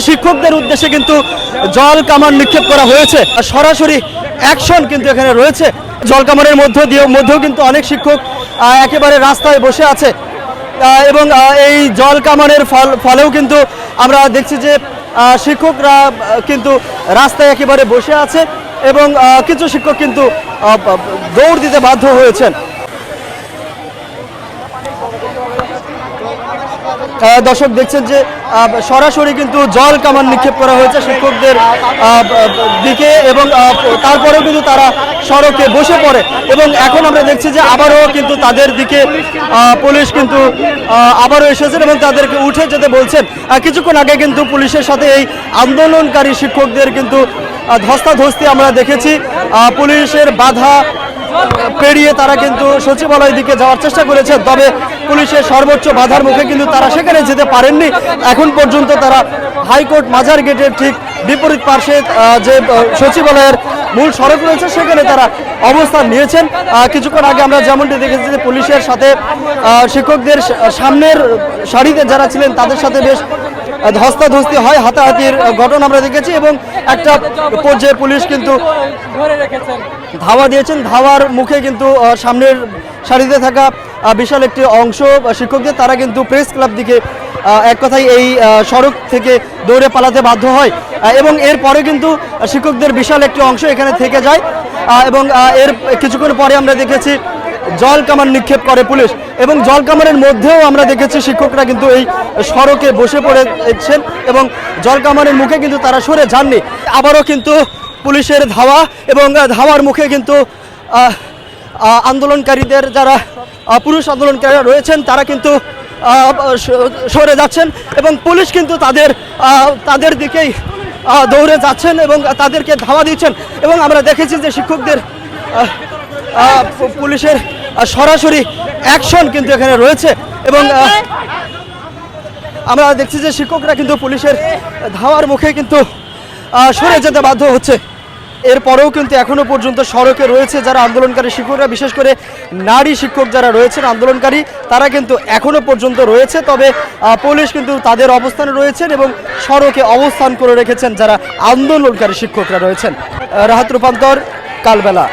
শিক্ষকদের উদ্দেশ্যে কিন্তু জল কামান নিক্ষেপ করা হয়েছে। সরাসরি অ্যাকশন কিন্তু এখানে রয়েছে। জল কামানের মধ্যেও কিন্তু অনেক শিক্ষক একেবারে রাস্তায় বসে আছে এবং এই জল কামানের ফলেও কিন্তু আমরা দেখছি যে শিক্ষকরা কিন্তু রাস্তায় একেবারে বসে আছে এবং কিছু শিক্ষক কিন্তু দৌড় দিতে বাধ্য হয়েছেন। দর্শক দেখছেন যে সরাসরি কিন্তু জল কামান নিক্ষেপ করা হয়েছে শিক্ষকদের দিকে এবং তারপরেও কিন্তু তারা সড়কে বসে পড়ে এবং এখন আমরা দেখছি যে আবারও কিন্তু তাদের দিকে পুলিশ কিন্তু আবারও এসেছেন এবং তাদেরকে উঠে যেতে বলছেন। কিছুক্ষণ আগে কিন্তু পুলিশের সাথে এই আন্দোলনকারী শিক্ষকদের কিন্তু ধস্তাধস্তি আমরা দেখেছি। পুলিশের বাধা পেরিয়ে তারা কিন্তু সচিবালয়ের দিকে যাওয়ার চেষ্টা করেছে, তবে পুলিশের সর্বোচ্চ বাধার মুখে কিন্তু তারা সেখানে যেতে পারেননি। এখন পর্যন্ত তারা হাইকোর্ট মাজার গেটের ঠিক বিপরীত পার্শ্বে যে সচিবালয়ের মূল সড়ক রয়েছে সেখানে তারা অবস্থান নিয়েছেন। কিছুক্ষণ আগে আমরা যেমনটি দেখেছি যে পুলিশের সাথে শিক্ষকদের সামনের সারিতে যারা ছিলেন তাদের সাথে বেশ ধস্তাধস্তি হয়, হাতাহাতির ঘটনা আমরা দেখেছি এবং একটা পর্যায়ে পুলিশ কিন্তু ধাওয়া দিয়েছেন। ধাওয়ার মুখে কিন্তু সামনের সারিতে থাকা বিশাল একটি অংশ শিক্ষকদের তারা কিন্তু প্রেস ক্লাব দিকে এক কথায় এই সড়ক থেকে দৌড়ে পালাতে বাধ্য হয় এবং এরপরে কিন্তু শিক্ষকদের বিশাল একটি অংশ এখানে থেকে যায় এবং এর কিছুক্ষণ পরে আমরা দেখেছি জল কামান নিক্ষেপ করে পুলিশ এবং জল কামানের মধ্যেও আমরা দেখেছি শিক্ষকরা কিন্তু এই সড়কে বসে পড়েছেন এবং জল কামানের মুখে কিন্তু তারা সরে যাননি। আবারও কিন্তু পুলিশের ধাওয়া এবং ধাওয়ার মুখে কিন্তু আন্দোলনকারীদের যারা পুরুষ আন্দোলনকারীরা রয়েছেন তারা কিন্তু সরে যাচ্ছেন এবং পুলিশ কিন্তু তাদের দিকেই দৌড়ে যাচ্ছেন এবং তাদেরকে ধাওয়া দিচ্ছেন এবং আমরা দেখেছি যে শিক্ষকদের পুলিশের সরাসরি অ্যাকশন কিন্তু এখানে রয়েছে এবং আমরা দেখছি যে শিক্ষকরা কিন্তু পুলিশের ধাওয়ার মুখে কিন্তু সরে যেতে বাধ্য হচ্ছে। এরপরেও কিন্তু এখনো পর্যন্ত সড়কে রয়েছে যারা আন্দোলনকারী শিক্ষকরা, বিশেষ করে নারী শিক্ষক যারা রয়েছেন আন্দোলনকারী তারা কিন্তু এখনো পর্যন্ত রয়েছে, তবে পুলিশ কিন্তু তাদের অবস্থানে রয়েছেন এবং সড়কে অবস্থান করে রেখেছেন যারা আন্দোলনকারী শিক্ষকরা রয়েছেন। রাহাত রূপান্তর, কালবেলা।